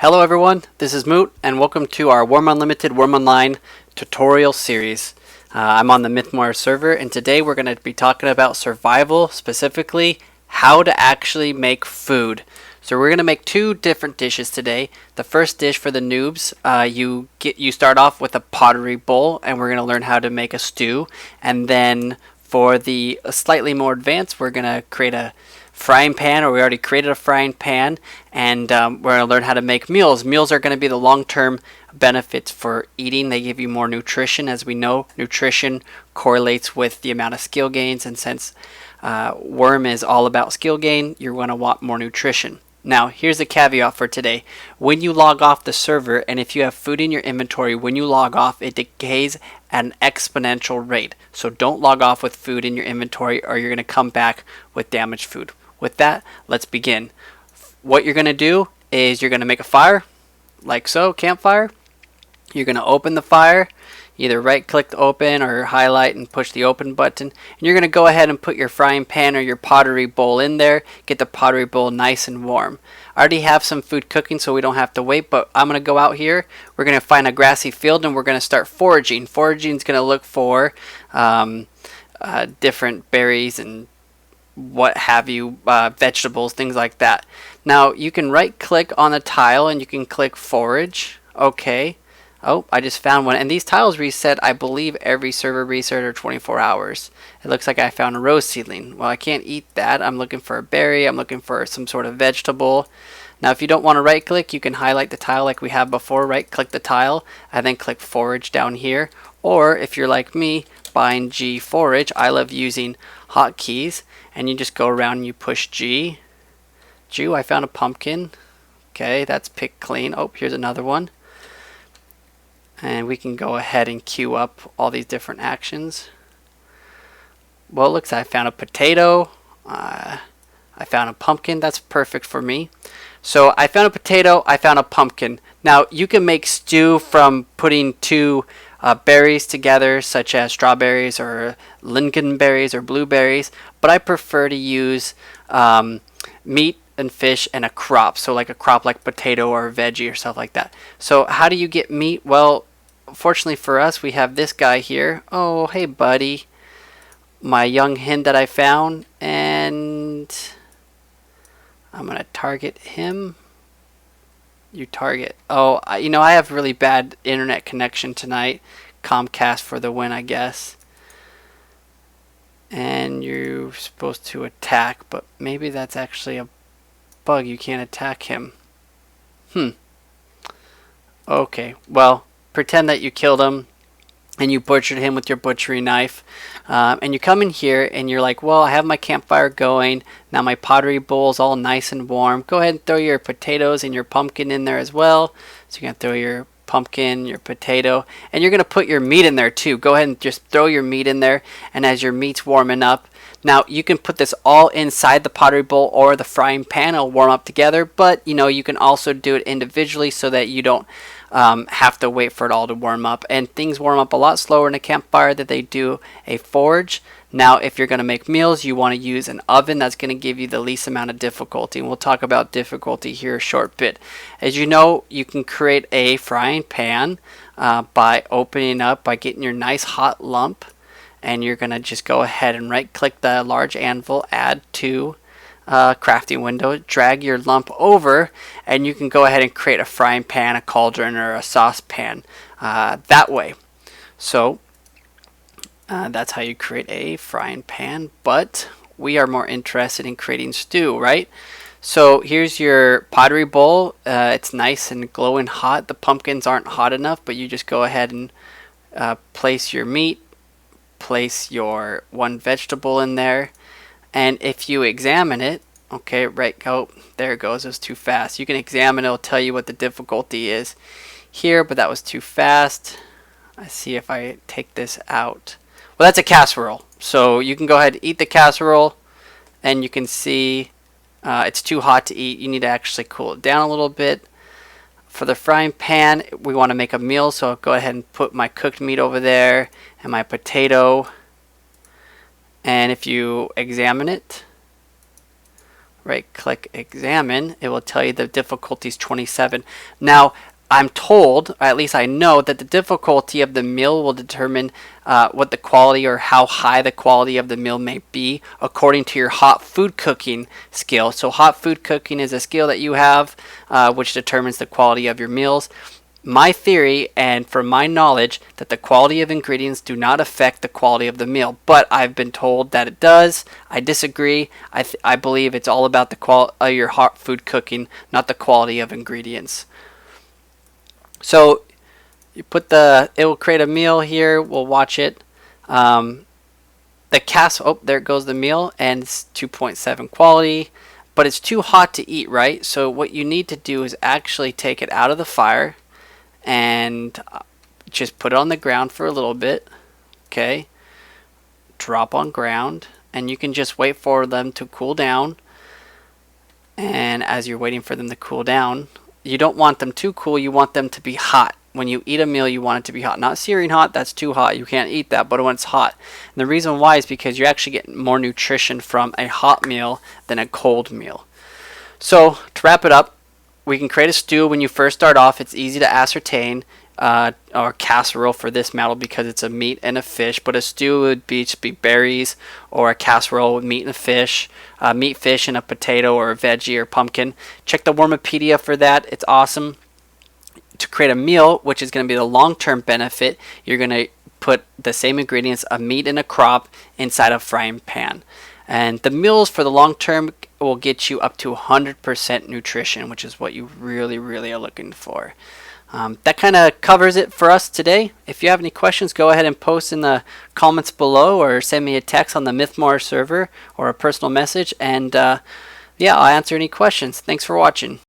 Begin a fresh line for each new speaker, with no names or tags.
Hello everyone, this is Moot, and welcome to our Worm Unlimited Worm Online tutorial series. I'm on the Mythmore server, and today we're going to be talking about survival, specifically how to actually make food. So we're going to make two different dishes today. The first dish for the noobs, you start off with a pottery bowl, and we're going to learn how to make a stew. And then for the slightly more advanced, we're going to create a frying pan, or we already created a frying pan, and we're going to learn how to make meals. Meals are going to be the long-term benefits for eating. They give you more nutrition. As we know, nutrition correlates with the amount of skill gains, and since Worm is all about skill gain, you're going to want more nutrition. Now, here's a caveat for today. When you log off the server, and if you have food in your inventory, when you log off, it decays at an exponential rate. So don't log off with food in your inventory, or you're going to come back with damaged food. With that, let's begin. What you're going to do is you're going to make a fire, like so, campfire. You're going to open the fire, either right click to open or highlight and push the open button. And you're going to go ahead and put your frying pan or your pottery bowl in there. Get the pottery bowl nice and warm. I already have some food cooking, so we don't have to wait, but I'm going to go out here. We're going to find a grassy field, and we're going to start foraging. Foraging is going to look for different berries and what have you, vegetables, things like that. Now you can right click on the tile and you can click forage. Okay. Oh, I just found one, and these tiles reset, I believe, every server reset or 24 hours. It looks like I found a rose seedling. Well, I can't eat that. I'm looking for a berry. I'm looking for some sort of vegetable. Now, if you don't want to right click, you can highlight the tile like we have before. Right click the tile and then click forage down here. Or if you're like me, bind G forage. I love using hotkeys. And you just go around and you push G. I found a pumpkin. Okay, that's picked clean. Oh, here's another one. And we can go ahead and queue up all these different actions. Well, it looks like I found a potato. I found a pumpkin. That's perfect for me. So I found a potato. I found a pumpkin. Now, you can make stew from putting two berries together, such as strawberries or lingonberries or blueberries, but I prefer to use meat and fish and a crop, so like a crop like potato or veggie or stuff like that. So how do you get meat? Well, fortunately for us, we have this guy here. Oh, hey buddy, my young hen that I found, and I'm gonna target him. You target. Oh, I have really bad internet connection tonight. Comcast for the win, I guess. And you're supposed to attack, but maybe that's actually a bug. You can't attack him. Okay, well, pretend that you killed him and you butchered him with your butchery knife. And you come in here and you're like, well, I have my campfire going. Now my pottery bowl's all nice and warm. Go ahead and throw your potatoes and your pumpkin in there as well. So you're going to throw your pumpkin, your potato, and you're going to put your meat in there too. Go ahead and just throw your meat in there, and as your meat's warming up, now you can put this all inside the pottery bowl or the frying pan. It'll warm up together, but you can also do it individually so that you don't have to wait for it all to warm up. And things warm up a lot slower in a campfire than they do a forge. Now, if you're going to make meals, you want to use an oven. That's going to give you the least amount of difficulty. And we'll talk about difficulty here a short bit. As you know, you can create a frying pan by opening up, by getting your nice hot lump. And you're going to just go ahead and right click the large anvil, add to crafting window, drag your lump over, and you can go ahead and create a frying pan, a cauldron, or a saucepan that way. So that's how you create a frying pan, but we are more interested in creating stew, right? So here's your pottery bowl. It's nice and glowing hot. The pumpkins aren't hot enough, but you just go ahead and place your meat, place your one vegetable in there, and if you examine it, okay, right, go, there it goes, it was too fast. You can examine it, it'll tell you what the difficulty is here, but that was too fast. I see if I take this out. Well, that's a casserole, so you can go ahead and eat the casserole, and you can see it's too hot to eat. You need to actually cool it down a little bit. For the frying pan, we want to make a meal, so I'll go ahead and put my cooked meat over there and my potato. And if you examine it, right click examine, it will tell you the difficulty is 27. Now, I'm told, or at least I know, that the difficulty of the meal will determine what the quality or how high the quality of the meal may be according to your hot food cooking skill. So hot food cooking is a skill that you have which determines the quality of your meals. My theory, and from my knowledge, that the quality of ingredients do not affect the quality of the meal, but I've been told that it does. I disagree. I believe it's all about the quality of your hot food cooking, not the quality of ingredients. So you put it will create a meal here. We'll watch it. The oh, there goes the meal, and it's 2.7 quality, but it's too hot to eat, right? So what you need to do is actually take it out of the fire and just put it on the ground for a little bit. Okay. Drop on ground, and you can just wait for them to cool down. And as you're waiting for them to cool down, you don't want them too cool, you want them to be hot. When you eat a meal, you want it to be hot. Not searing hot, that's too hot. You can't eat that, but when it's hot. And the reason why is because you actually get more nutrition from a hot meal than a cold meal. So, to wrap it up, we can create a stew when you first start off. It's easy to ascertain. Or casserole for this model because it's a meat and a fish, but a stew would just be berries, or a casserole with meat and a fish, meat, fish, and a potato or a veggie or pumpkin. Check the Wormopedia for that. It's awesome. To create a meal, which is going to be the long-term benefit, you're going to put the same ingredients of meat and a crop inside a frying pan. And the meals for the long term will get you up to 100% nutrition, which is what you really, really are looking for. That kind of covers it for us today. If you have any questions, go ahead and post in the comments below, or send me a text on the Mythmore server, or a personal message, and yeah, I'll answer any questions. Thanks for watching.